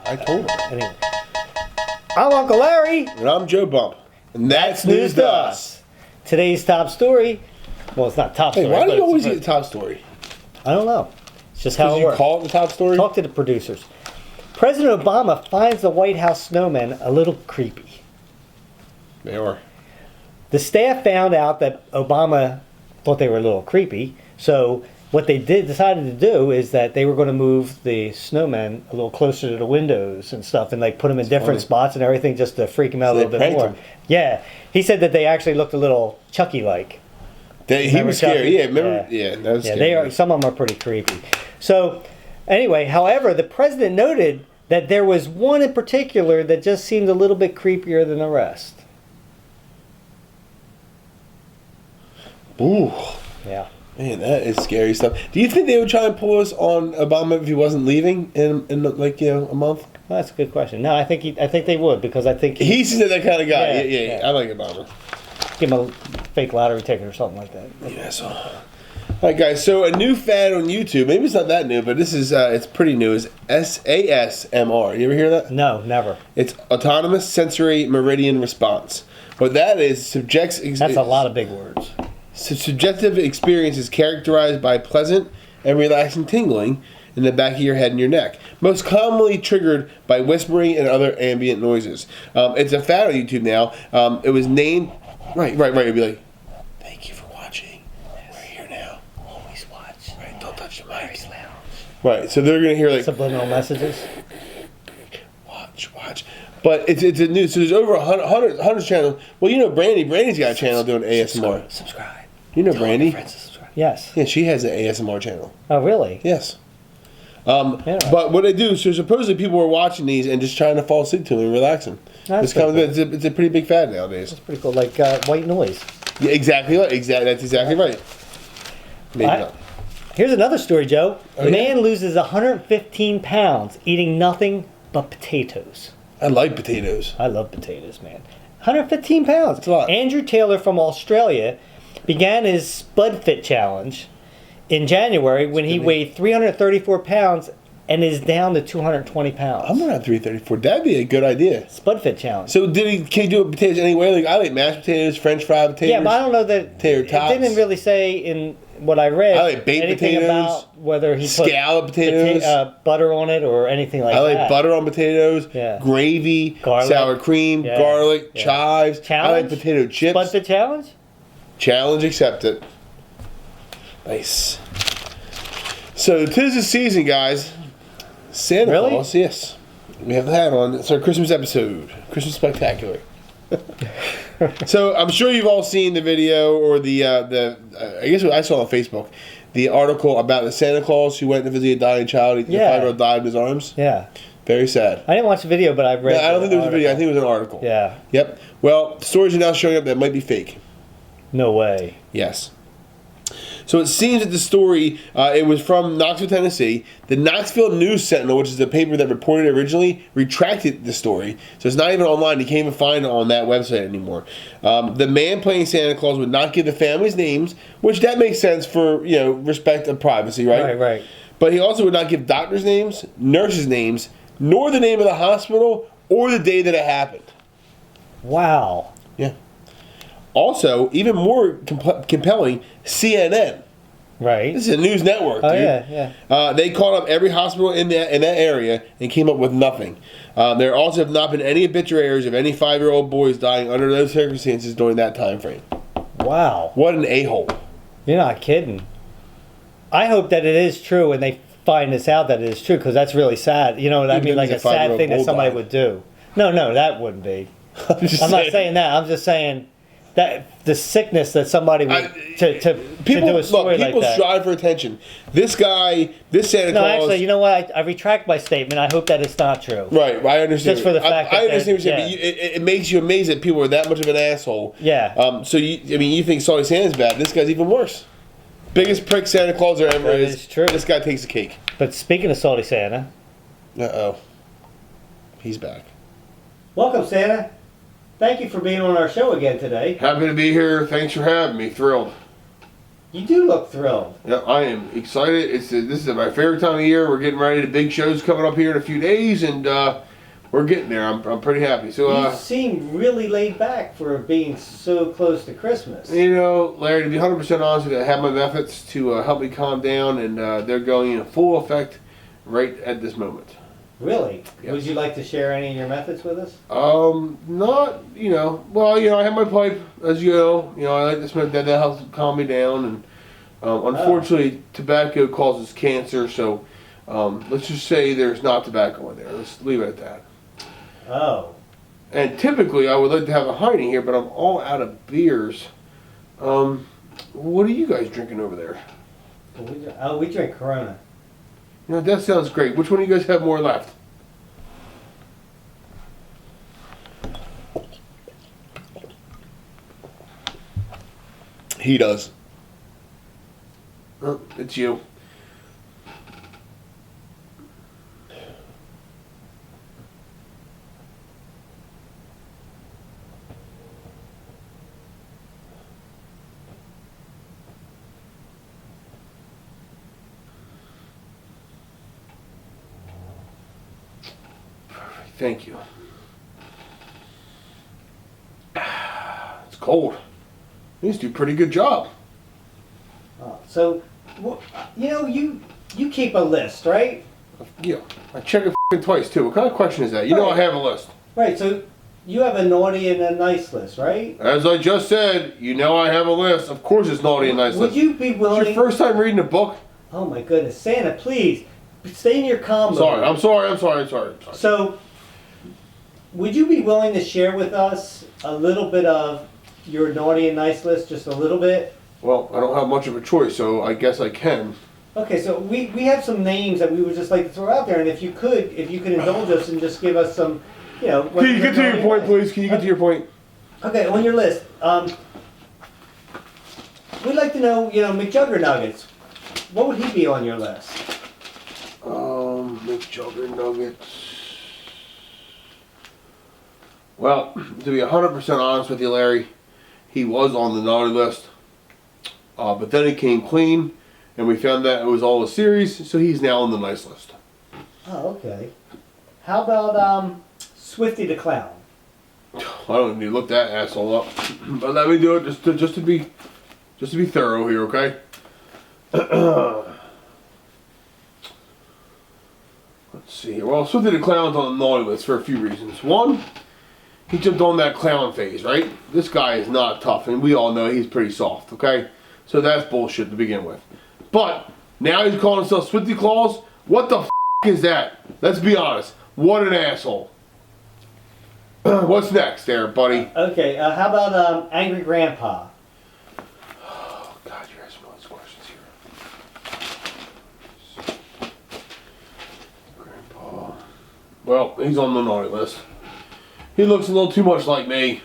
I told him. Anyway. I'm Uncle Larry. And I'm Joe Bump. And that's news to us. Today's top story. Well, it's not top story. Hey, why do but you always it's get the top story? I don't know. It's just how it you works. call it the top story? Talk to the producers. President Obama finds the White House snowmen a little creepy. They are. The staff found out that Obama thought they were a little creepy. So what they decided to do is that they were going to move the snowmen a little closer to the windows and stuff, and like put them in different spots and everything, just to freak him out a little bit more. Yeah, he said that they actually looked a little Chucky-like. He was scary. Yeah, remember? Yeah, that was scary. They are. Some of them are pretty creepy. So, anyway, however, the president noted that there was one in particular that just seemed a little bit creepier than the rest. Ooh. Yeah. Man, that is scary stuff. Do you think they would try and pull us on Obama if he wasn't leaving in like, a month? Well, that's a good question. No, I think they would, because I think he's that kind of guy. Yeah. I like Obama. Give him a fake lottery ticket or something like that. Yeah, so. All right, guys. So a new fad on YouTube. Maybe it's not that new, but this is it's pretty new. Is ASMR. You ever hear that? No, never. It's autonomous sensory meridian response. What that is subjects. That's a lot of big words. Subjective experience is characterized by pleasant and relaxing tingling in the back of your head and your neck, most commonly triggered by whispering and other ambient noises. It's a fad on YouTube now. It was named. Right. It'd be like, thank you for watching. Yes. We're here now. Always watch. Right, don't touch the mic. Lounge. Right, so they're gonna hear like subliminal messages. Watch. But it's a new. So there's over 100 channels. Well, you know, Brandy's got a channel doing ASMR. Subscribe. You know Brandy? Yes. Yeah, she has an ASMR channel. Oh, really? Yes. But what they do, so supposedly people were watching these and just trying to fall asleep to them and relaxing. It's a pretty big fad nowadays. That's pretty cool, like white noise. Yeah, exactly. That's exactly right. Maybe not. Here's another story, Joe. A man loses 115 pounds eating nothing but potatoes. I like potatoes. I love potatoes, man. 115 pounds. That's a lot. Andrew Taylor from Australia began his Spud Fit challenge in January when he weighed 334 pounds and is down to 220 pounds. I'm around 334. That'd be a good idea. Spud Fit challenge. So can he do potatoes any way? Like I like mashed potatoes, French fried potatoes. Yeah, but I don't know that it didn't really say in what I read. I like baked anything potatoes, about whether he put scallop potatoes, butter on it or anything like that. I like butter on potatoes, gravy, garlic, sour cream, garlic, chives. Challenge? I like potato chips. Spud Fit challenge? Challenge accepted. Nice. So 'tis the season, guys. Santa Claus, yes. We have the hat on. It's our Christmas episode. Christmas Spectacular. So I'm sure you've all seen the video or the I guess what I saw on Facebook, the article about the Santa Claus who went to visit a dying child. The 5-year-old died in his arms. Yeah. Very sad. I didn't watch the video, but I've read. No, I don't think there was a video. I think it was an article. Yeah. Yep. Well, stories are now showing up that might be fake. No way. Yes. So it seems that the story, it was from Knoxville, Tennessee. The Knoxville News Sentinel, which is the paper that reported it originally, retracted the story. So it's not even online. You can't even find it on that website anymore. The man playing Santa Claus would not give the family's names, which that makes sense for, respect of privacy, right? Right. But he also would not give doctors' names, nurses' names, nor the name of the hospital or the day that it happened. Wow. Yeah. Also, even more compelling, CNN. Right. This is a news network, dude. Yeah. They called up every hospital in that area and came up with nothing. There also have not been any obituaries of any 5-year-old boys dying under those circumstances during that time frame. Wow. What an a-hole. You're not kidding. I hope that it is true and they find this out that it is true, because that's really sad. You know what I mean? Like a sad thing that somebody would do. No, that wouldn't be. I'm not saying that. I'm just saying that the sickness that somebody would to do a story like that. People strive for attention. This guy, this Santa Claus. No, actually, you know what? I retract my statement. I hope that it's not true. Right, I understand. Just for the fact that I understand what you're saying, but it makes you amazed that people are that much of an asshole. Yeah. So you think Salty Santa's bad? This guy's even worse. Biggest prick Santa Claus there ever is. That is true. This guy takes the cake. But speaking of Salty Santa, he's back. Welcome, Santa. Thank you for being on our show again today. Happy to be here. Thanks for having me. Thrilled. You do look thrilled. Yeah, I am excited. This is my favorite time of year. We're getting ready. The big show's coming up here in a few days, and we're getting there. I'm pretty happy. So you seem really laid back for being so close to Christmas. You know, Larry, to be 100% honest with you, I have my methods to help me calm down, and they're going in full effect right at this moment. Really? Yes. Would you like to share any of your methods with us? Not, well, I have my pipe, as you know. I like to smoke that. That helps calm me down, and unfortunately, tobacco causes cancer, so let's just say there's not tobacco in there. Let's leave it at that. Oh. And typically, I would like to have a Heine here, but I'm all out of beers. What are you guys drinking over there? We drink Corona. That sounds great. Which one do you guys have more left? He does. Oh, it's you. Thank you. It's cold. These do a pretty good job. So, you keep a list, right? Yeah. I check it twice, too. What kind of question is that? I have a list. Right, so you have a naughty and a nice list, right? As I just said, I have a list. Of course it's naughty and nice list. Would you be willing... It's your first time reading a book? Oh, my goodness. Santa, please, stay in your calm mode. I'm sorry. So... would you be willing to share with us a little bit of your naughty and nice list, just a little bit? Well, I don't have much of a choice, so I guess I can. Okay, so we have some names that we would just like to throw out there, and if you could indulge us and just give us some, Can you get to your point, please? Can you get to your point? Okay, on your list, we'd like to know, McJugger Nuggets. What would he be on your list? McJugger Nuggets. Well, to be 100% honest with you, Larry, he was on the naughty list. But then he came clean, and we found that it was all a series, so he's now on the nice list. Oh, okay. How about Swifty the Clown? I don't need to look that asshole up. But let me do it just to be thorough here, okay? Let's see here. Well, Swifty the Clown's on the naughty list for a few reasons. One, he jumped on that clown phase, right? This guy is not tough, and we all know he's pretty soft, okay? So that's bullshit to begin with. But now he's calling himself Swifty Claus. What the f*** is that? Let's be honest. What an asshole. What's next there, buddy? Okay, how about Angry Grandpa? Oh, God, you're asking all these questions here. Grandpa. Well, he's on the naughty list. He looks a little too much like me.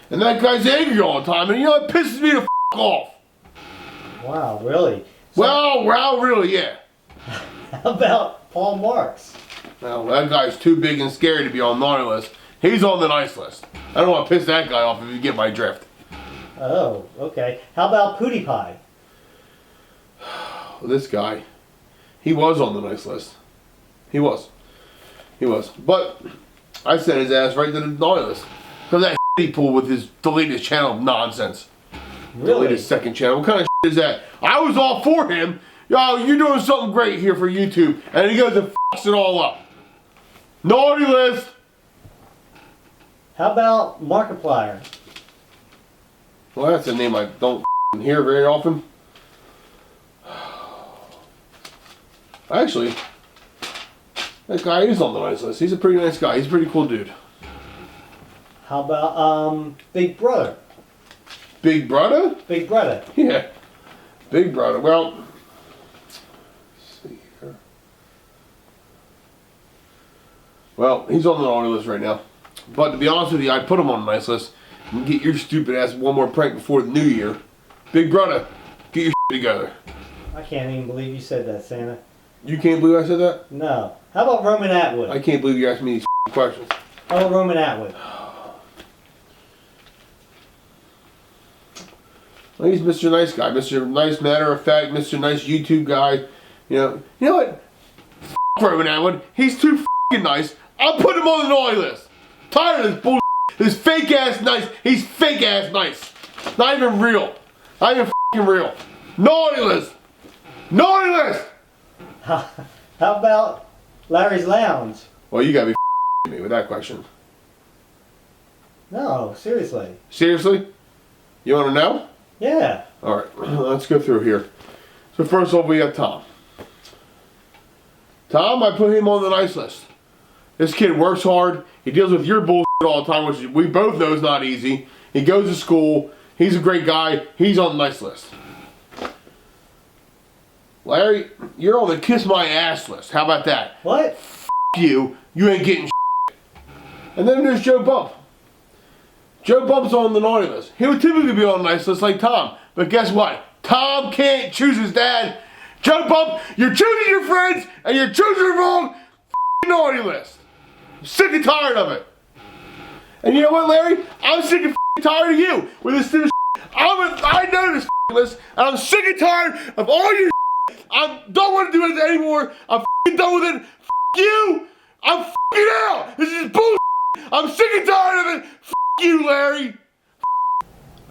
And that guy's angry all the time, and it pisses me the f*** off. Wow, really? So, well, really, yeah. How about Paul Marks? Well, that guy's too big and scary to be on the naughty list. He's on the nice list. I don't want to piss that guy off if you get my drift. Oh, okay. How about Pootie Pie? This guy, he was on the nice list. He was. But I sent his ass right to the naughty list. Because that he pulled with his deleted channel nonsense. Really? Deleted second channel. What kind of is that? I was all for him. Yo, you're doing something great here for YouTube. And he goes and f***s it all up. Naughty list. How about Markiplier? Well, that's a name I don't hear very often. Actually, that guy is on the nice list. He's a pretty nice guy. He's a pretty cool dude. How about Big Brother? Big Brother? Big Brother. Yeah. Big Brother. Well, let's see here. Well, he's on the naughty list right now. But to be honest with you, I put him on the nice list. And get your stupid ass one more prank before the new year. Big Brother, get your shit together. I can't even believe you said that, Santa. You can't believe I said that? No. How about Roman Atwood? I can't believe you asked me these questions. How about Roman Atwood? Well, he's Mr. Nice Guy, Mr. Nice Matter of Fact, Mr. Nice YouTube guy. You know what? F*** Roman Atwood. He's too f***ing nice. I'll put him on the naughty list. Tired of this bullshit. This fake ass nice. He's fake ass nice. Not even real. Not even f***ing real. Naughty list. Naughty list. How about Larry's Lounge? Well, you gotta be f***ing me with that question. No, seriously. Seriously? You want to know? Yeah. All right, let's go through here. So first of all, we got Tom. Tom, I put him on the nice list. This kid works hard. He deals with your bullshit all the time, which we both know is not easy. He goes to school. He's a great guy. He's on the nice list. Larry, you're on the kiss my ass list. How about that? What? F*** you. You ain't getting shit. And then there's Joe Bump. Joe Bump's on the naughty list. He would typically be on the nice list like Tom. But guess what? Tom can't choose his dad. Joe Bump, you're choosing your friends and you're choosing the wrong naughty list. I'm sick and tired of it. And you know what, Larry? I'm sick and tired of you with this stupid I know this list, and I'm sick and tired of all your I don't want to do it anymore. I'm done with it. You. I'm out. This is bullshit. I'm sick and tired of it. You, Larry.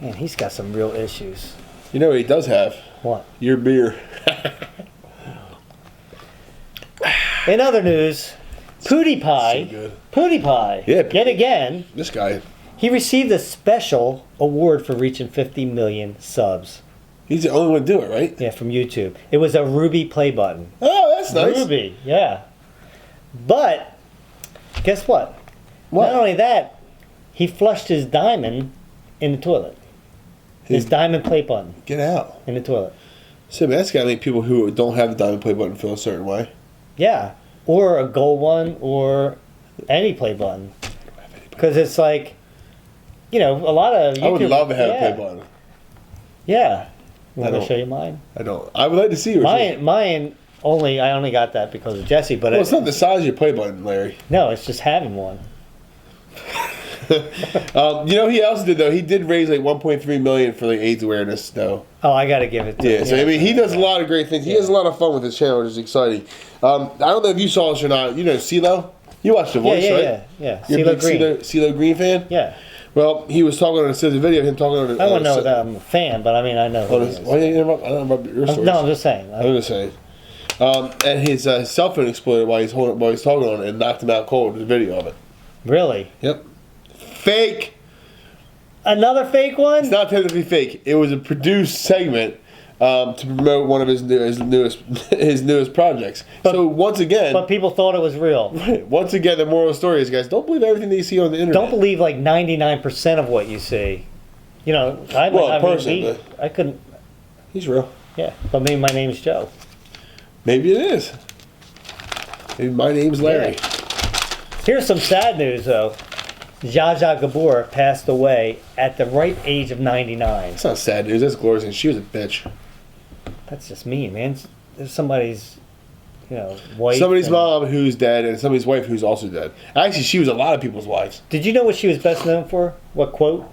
Man, he's got some real issues. You know what he does have? What? Your beer. In other news, PewDiePie. So good. PewDiePie. Yeah. Yet again. This guy. He received a special award for reaching 50 million subs. He's the only one to do it, right? Yeah, from YouTube. It was a Ruby play button. Oh, that's nice. Ruby, yeah. But, guess what? What? Not only that, he flushed his diamond in the toilet. His diamond play button Get out. in the toilet. So that's got to make people who don't have the diamond play button feel a certain way. Yeah. Or a gold one, or any play button. Because it's like, a lot of YouTube... I would love to have a play button. Yeah. You want I me to don't. show you mine? I don't. I would like to see yours. Mine I only got that because of Jesse, but Well, it's not the size of your play button, Larry. no, it's just having one. He also did though. He did raise like 1.3 million for like AIDS awareness though. Oh, I got to give it to him. Yeah, so I mean, he does a lot of great things. He has a lot of fun with his channel, which is exciting. I don't know if you saw this or not. You know CeeLo? You watched The Voice, right? Yeah. You're a big CeeLo Green fan? Yeah. Well, he was talking on a video of him talking on. I don't know that I'm a fan, but I mean I know. Who he is. Why you interrupt? I don't know about your stories. No, I'm just saying. I was just saying. And his cell phone exploded while he's talking on it and knocked him out cold. There's a video of it. Really? Yep. Fake. Another fake one? It's not technically fake. It was a produced segment to promote one of his newest projects. So once again, but people thought it was real. Once again, the moral of the story is, guys, don't believe everything that you see on the internet. Don't believe like 99% of what you see. I couldn't. He's real. Yeah, but maybe my name's Joe. Maybe it is. Maybe my name's Larry. Yeah. Here's some sad news though. Zsa Zsa Gabor passed away at the ripe age of 99. That's not sad news. That's glorious. And she was a bitch. That's just mean, man. There's somebody's, wife. Somebody's mom who's dead, and somebody's wife who's also dead. Actually, she was a lot of people's wives. Did you know what she was best known for? What quote?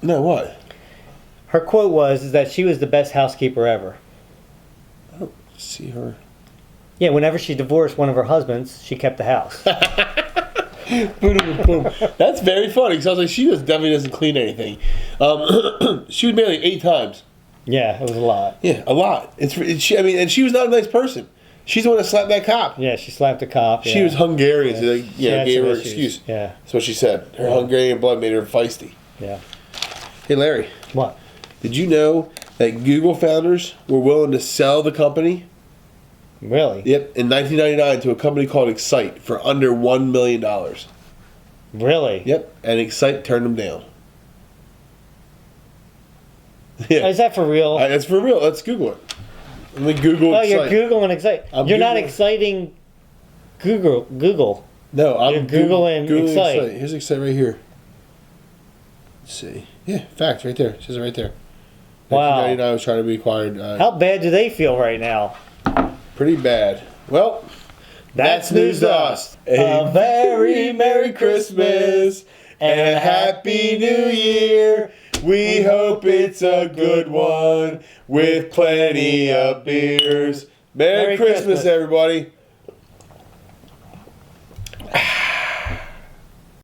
No, what? Her quote was that she was the best housekeeper ever. I don't see her. Yeah, whenever she divorced one of her husbands, she kept the house. Boom, boom. That's very funny because I was like, she definitely doesn't clean anything. She was married like 8 times. Yeah, it was a lot. Yeah, a lot. And she was not a nice person. She's the one that slapped that cop. Yeah, she slapped the cop. She was Hungarian, so they gave her an issues. excuse. Yeah. That's what she said. Her Hungarian blood made her feisty. Yeah. Hey, Larry. What? Did you know that Google founders were willing to sell the company? Really? Yep, in 1999 to a company called Excite for under $1 million. Really? Yep, and Excite turned them down. Yeah. Is that for real? That's for real. Let's Google it. Let me Google Excite. You're Googling Excite. You're not exciting Google. No, I'm You're Googling Excite. Here's Excite right here. Let's see. Yeah, facts right there. It says it right there. Wow. 1999 was trying to be acquired. How bad do they feel right now? Pretty bad. Well, that's news to us. A very Merry Christmas and a Happy New Year. We hope it's a good one with plenty of beers. Merry Christmas, everybody.